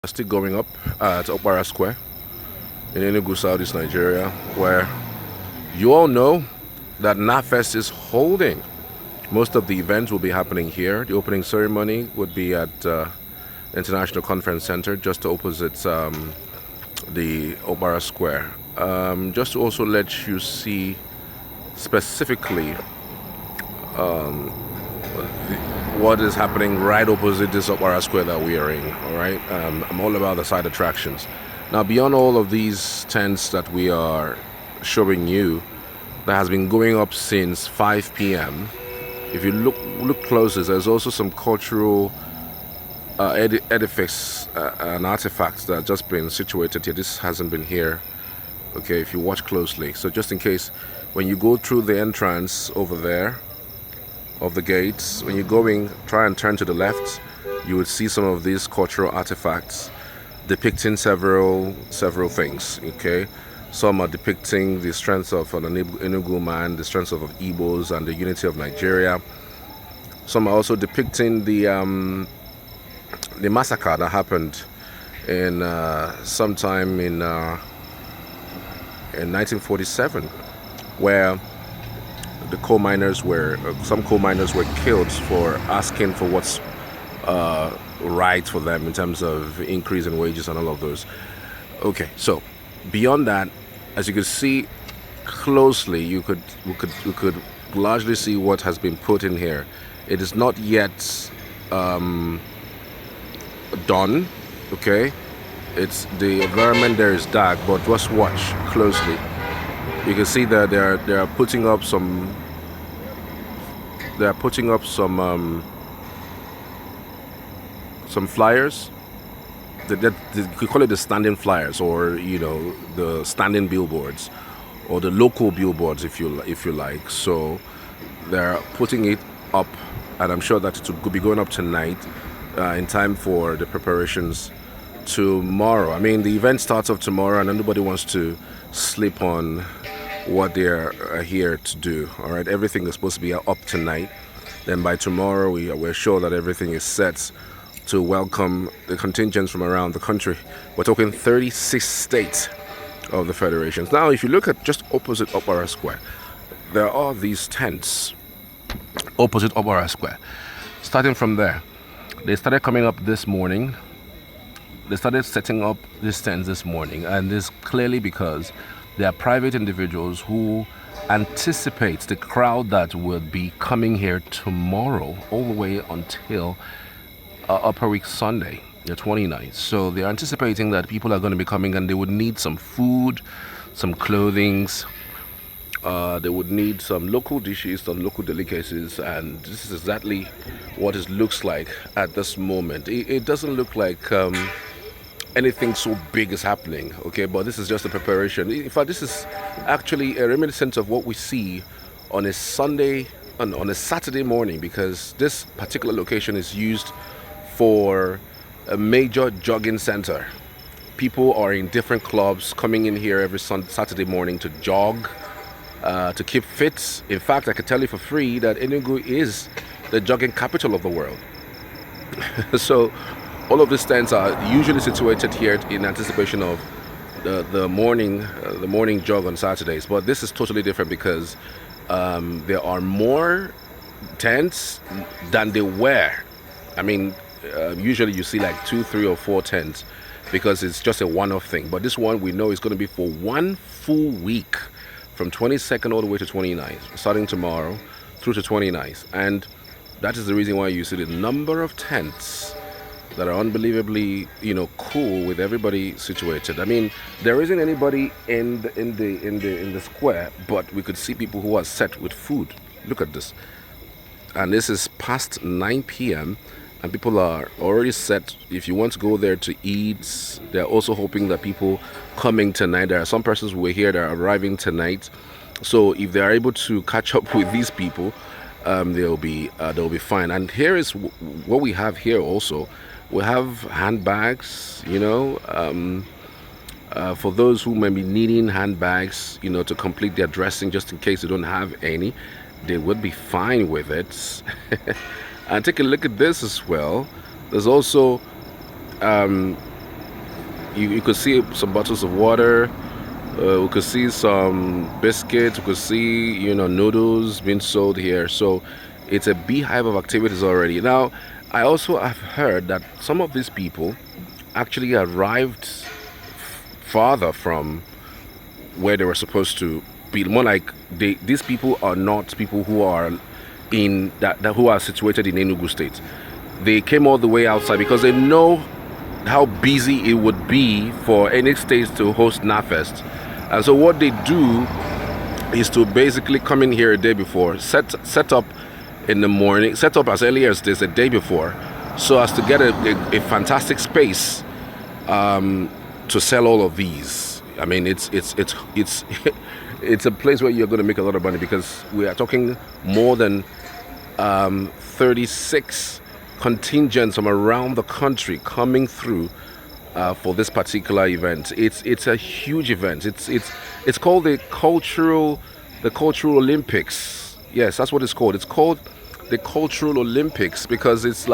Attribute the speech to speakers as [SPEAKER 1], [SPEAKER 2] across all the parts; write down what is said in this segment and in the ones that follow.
[SPEAKER 1] Still going up to Okpara Square in Enugu, Southeast Nigeria, where you all know that NAFEST is holding. Most of the events will be happening here. The opening ceremony would be at International Conference Center, just opposite the Okpara Square. Just to also let you see specifically what is happening right opposite this Okpara Square that we are in. All right, I'm all about the side attractions. Now, beyond all of these tents that we are showing you, that has been going up since 5 p.m. If you look closer, there's also some cultural edifice and artifacts that have just been situated here. This hasn't been here. Okay, if you watch closely. So just in case, when you go through the entrance over there of the gates, when you're going, try and turn to the left, you will see some of these cultural artifacts depicting several things. Okay, some are depicting the strength of an Enugu man, the strength of Igbos, and the unity of Nigeria. Some are also depicting the massacre that happened in sometime in 1947, where the coal miners were some coal miners were killed for asking for what's right for them in terms of increase in wages and all of those. Okay, so beyond that, as you can see closely, we could largely see what has been put in here. It is not yet done. Okay, it's the environment there is dark, but just watch closely. You can see that they are putting up some flyers. You could call it the standing flyers, or the standing billboards, or the local billboards, if you like. So they're putting it up, and I'm sure that it will be going up tonight in time for the preparations tomorrow. I mean, the event starts off tomorrow, and nobody wants to sleep on what they're here to do. All right, everything is supposed to be up tonight. Then by tomorrow, we're sure that everything is set to welcome the contingents from around the country. We're talking 36 states of the federations. Now, if you look at just opposite Okpara Square, there are these tents opposite Okpara Square. Starting from there, they started coming up this morning. They started setting up these tents this morning, and this clearly because they are private individuals who anticipate the crowd that will be coming here tomorrow all the way until Upper Week Sunday, the 29th. So they're anticipating that people are going to be coming, and they would need some food, some clothing. They would need some local dishes, some local delicacies, and this is exactly what it looks like at this moment. It doesn't look like anything so big is happening, okay, but this is just a preparation. In fact, this is actually a reminiscence of what we see on a Sunday, on a Saturday morning, because this particular location is used for a major jogging center. People are in different clubs coming in here every Saturday morning to jog, to keep fit. In fact, I can tell you for free that Enugu is the jogging capital of the world. So all of these tents are usually situated here in anticipation of the morning jog on Saturdays. But this is totally different because there are more tents than there were. I mean, usually you see like 2, 3, or 4 tents because it's just a one-off thing. But this one we know is going to be for one full week, from 22nd all the way to 29th, starting tomorrow through to 29th. And that is the reason why you see the number of tents that are unbelievably, cool, with everybody situated. I mean, there isn't anybody in the square, but we could see people who are set with food. Look at this, and this is past 9 p.m. and people are already set. If you want to go there to eat, they're also hoping that people coming tonight. There are some persons who were here that are arriving tonight, so if they are able to catch up with these people, they'll be fine. And here is what we have here also. We have handbags, for those who may be needing handbags, to complete their dressing, just in case they don't have any, they would be fine with it. And take a look at this as well. There's also you could see some bottles of water. We could see some biscuits. We could see, noodles being sold here. So it's a beehive of activities already. Now, I also have heard that some of these people actually arrived farther from where they were supposed to be. More like these people are not people who are in who are situated in Enugu State. They came all the way outside because they know how busy it would be for any state to host NAFEST. And so what they do is to basically come in here a day before, set up in the morning, set up as early as this a day before, so as to get a fantastic space to sell all of these. I mean, it's it's a place where you're going to make a lot of money, because we are talking more than 36 contingents from around the country coming through for this particular event. It's a huge event. It's called the Cultural Olympics. Yes, that's what it's called. It's called the Cultural Olympics because it's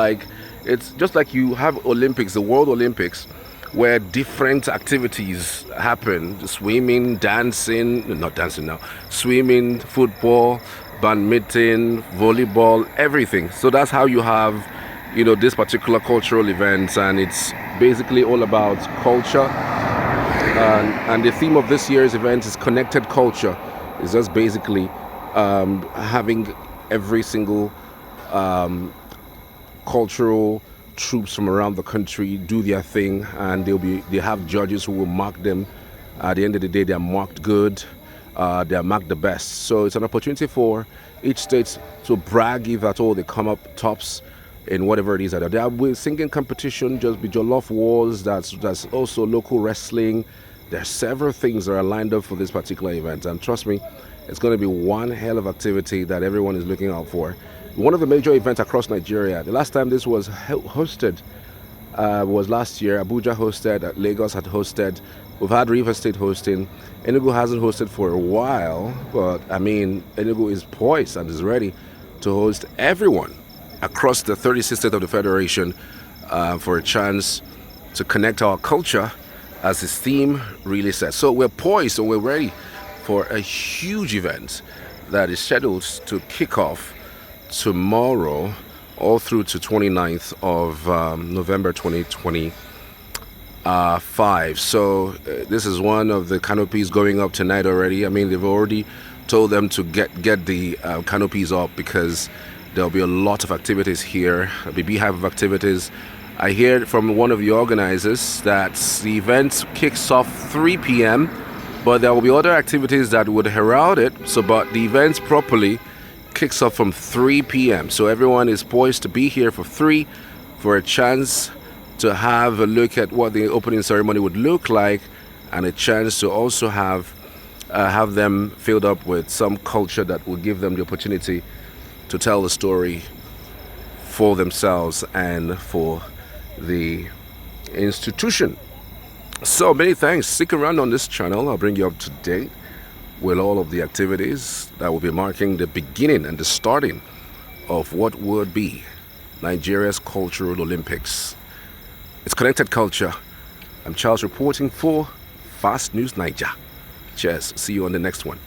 [SPEAKER 1] just like you have Olympics, the World Olympics, where different activities happen: swimming, swimming, football, badminton, volleyball, everything. So that's how you have, this particular cultural event, and it's basically all about culture. And the theme of this year's event is connected culture. It's just basically having every single cultural troops from around the country do their thing, and they have judges who will mark them. At the end of the day, they are marked good, they are marked the best. So it's an opportunity for each state to brag, if at all they come up tops in whatever it is that there will singing competition, just be jollof wars. That's also local wrestling. There are several things that are lined up for this particular event, and trust me, it's going to be one hell of activity that everyone is looking out for. One of the major events across Nigeria. The last time this was hosted was last year. Abuja hosted, Lagos had hosted. We've had River State hosting. Enugu hasn't hosted for a while, but I mean, Enugu is poised and is ready to host everyone across the 36 states of the Federation for a chance to connect our culture, as his theme really says. So we're poised and we're ready for a huge event that is scheduled to kick off tomorrow all through to 29th of November 2025. So this is one of the canopies going up tonight already. I mean, they've already told them to get the canopies up, because there'll be a lot of activities here, a beehive of activities. I hear from one of the organizers that the event kicks off 3 p.m., but there will be other activities that would herald it. But the event properly kicks off from 3 p.m. So everyone is poised to be here for 3 for a chance to have a look at what the opening ceremony would look like, and a chance to also have them filled up with some culture that will give them the opportunity to tell the story for themselves and for the institution. So many thanks. Stick around on this channel. I'll bring you up to date with all of the activities that will be marking the beginning and the starting of what would be Nigeria's Cultural Olympics. It's connected culture. I'm Charles reporting for Fast News Niger. Cheers. See you on the next one.